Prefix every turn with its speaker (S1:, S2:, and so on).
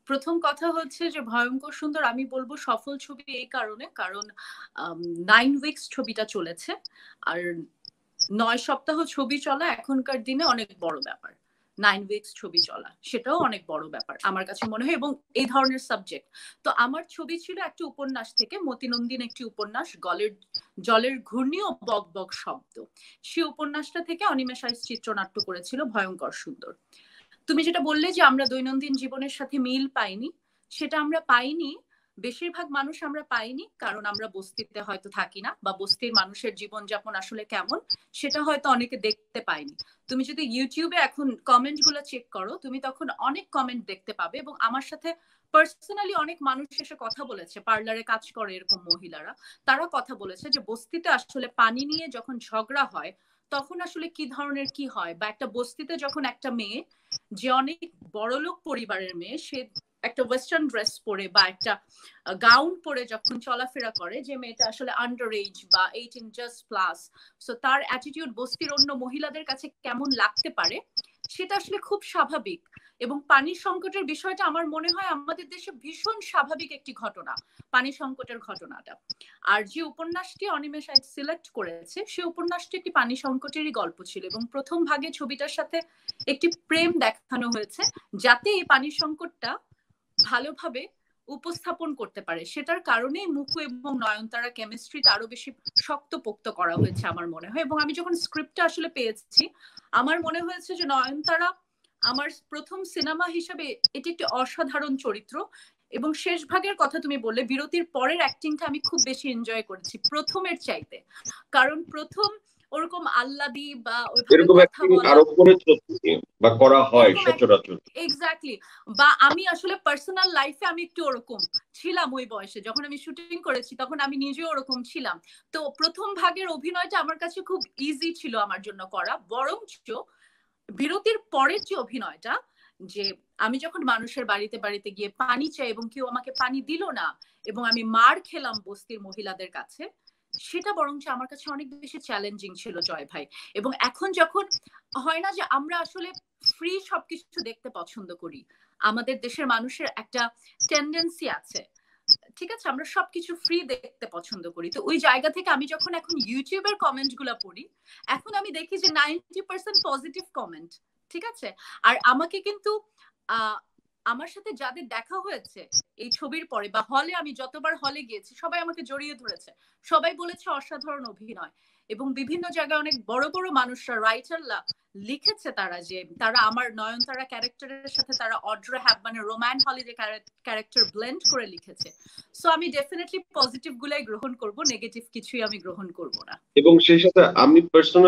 S1: প্রথম কথা হচ্ছে যে ভয়ঙ্কর সুন্দর আমি বলবো সফল ছবি এই কারণে, কারণ 9 উইকস ছবিটা চলেছে। আর 9 সপ্তাহ ছবি চলা এখনকার দিনে অনেক বড় ব্যাপার। 9 উইকস ছবি চলা সেটাও অনেক বড় ব্যাপার আমার কাছে মনে হয়, এবং এই ধরনের সাবজেক্ট। তো আমার ছবি ছিল একটা উপন্যাস থেকে, মতিনন্দিন একটি উপন্যাস, জলের ঘূর্ণি ও বক বক শব্দ। সেই উপন্যাসটা থেকে অনিমেষ আইচ চিত্রনাট্য করেছিল ভয়ঙ্কর সুন্দর। তুমি যেটা বললে যে আমরা দৈনন্দিন জীবনের সাথে মিল পাইনি, সেটা আমরা পাইনি। বেশিরভাগ মানুষ আমরা পাইনি কারণ আমরা বস্তিতে হয়তো থাকি না, বা বস্তির মানুষের জীবনযাপন আসলে কেমন সেটা হয়তো অনেকে দেখতে পায়নি। তুমি যদি ইউটিউবে এখন কমেন্ট গুলো চেক করো, তুমি তখন অনেক কমেন্ট দেখতে পাবে। এবং আমার সাথে পার্সোনালি অনেক মানুষ এসে কথা বলেছে, পার্লারে কাজ করে এরকম মহিলারা, তারা কথা বলেছে যে বস্তিতে আসলে পানি নিয়ে যখন ঝগড়া হয় তখন আসলে কি ধরনের কি হয়, বা একটা বস্তিতে যখন একটা মেয়ে যে অনেক বড়লোক পরিবারের মেয়ে, সে একটা ওয়েস্টার্ন ড্রেস পরে বা একটা গাউন পরে যখন চলাফেরা করে, যে মেয়েটা আসলে আন্ডার এজ বা 18 জাস্ট প্লাস, সো তার অ্যাটিটিউড বস্তির অন্য মহিলাদের কাছে কেমন লাগতে পারে সেটা আসলে খুব স্বাভাবিক। এবং পানির সংকটের বিষয়টা আমার মনে হয় আমাদের দেশে ভীষণ স্বাভাবিক একটি ঘটনা, পানি সংকটের ঘটনাটা। আর যে উপন্যাসটি অনিমেষ আইচ সিলেক্ট করেছে সেই উপন্যাসটি একটি পানি সংকটেরই গল্প ছিল, এবং প্রথম ভাগে ছবিটার সাথে একটি প্রেম দেখানো হয়েছে যাতে এই পানির সংকটটা ভালোভাবে উপস্থাপন করতে পারে। সেটার কারণেই মুকু এবং নয়নতারা কেমিস্ট্রিটা আরো বেশি শক্তপোক্ত করা হয়েছে আমার মনে হয়। এবং আমি যখন স্ক্রিপ্টটা আসলে পেয়েছি, আমার মনে হয়েছে যে নয়নতারা আমার প্রথম সিনেমা হিসেবে এটি একটি অসাধারণ চরিত্র। এবং শেষ ভাগের কথা তুমি বললে, বিরতির পরের অ্যাক্টিংটা আমি খুব বেশি এনজয় করেছি প্রথমের চাইতে, কারণ প্রথম ওরকম আল্লাদি বা ওইভাবে
S2: এরকম
S1: কথা
S2: অ্যাক্টিং
S1: বলা
S2: আরো করেছো তুমি বা করা হয়
S1: এরকম
S2: সচরাচর?
S1: এক্স্যাক্টলি, বা আমি আসলে পার্সোনাল লাইফে আমি একটু ওরকম ছিলাম ওই বয়সে, যখন আমি শুটিং করেছি তখন আমি নিজেও ওরকম ছিলাম। তো প্রথম ভাগের অভিনয়টা আমার কাছে খুব ইজি ছিল আমার জন্য করা, বরঞ্চ বিরতির পরের যে অভিনয়টা, যে আমি যখন মানুষের বাড়িতে বাড়িতে গিয়ে পানি চাই এবং কেউ আমাকে পানি দিল না, এবং আমি মার খেলাম বস্তির মহিলাদের কাছে, সেটা বরঞ্চ আমার কাছে অনেক বেশি চ্যালেঞ্জিং ছিল জয় ভাই। এবং এখন যখন হয় না যে আমরা আসলে ফ্রি সবকিছু দেখতে পছন্দ করি, আমাদের দেশের মানুষের একটা টেন্ডেন্সি আছে, ঠিক আছে, আমরা সবকিছু ফ্রি দেখতে পছন্দ করি। তো ওই জায়গা থেকে আমি যখন এখন ইউটিউবের কমেন্ট গুলা পড়ি, এখন আমি দেখি যে 90% পজিটিভ কমেন্ট, ঠিক আছে। আর আমাকে কিন্তু আমার সাথে যাদের দেখা হয়েছে এই ছবির পরে, বা হলে আমি যতবার হলে গিয়েছি, সবাই আমাকে জড়িয়ে ধরেছে, সবাই বলেছে অসাধারণ অভিনয়। এবং বিভিন্ন জায়গায় অনেক বড় বড় মানুষরা, রাইটাররা লিখেছে তারা যে তারা আমার নয়নতারা ক্যারেক্টারের সাথে তারা অড্রে হ্যাপবার্নের রোম্যান হলিডে ক্যারেক্টার ব্লেন্ড করে লিখেছে। সো আমি ডেফিনেটলি পজিটিভ গুলাই গ্রহণ করব, নেগেটিভ কিছুই আমি গ্রহণ করব না।
S2: এবং সেই সাথে আমি পার্সোনালি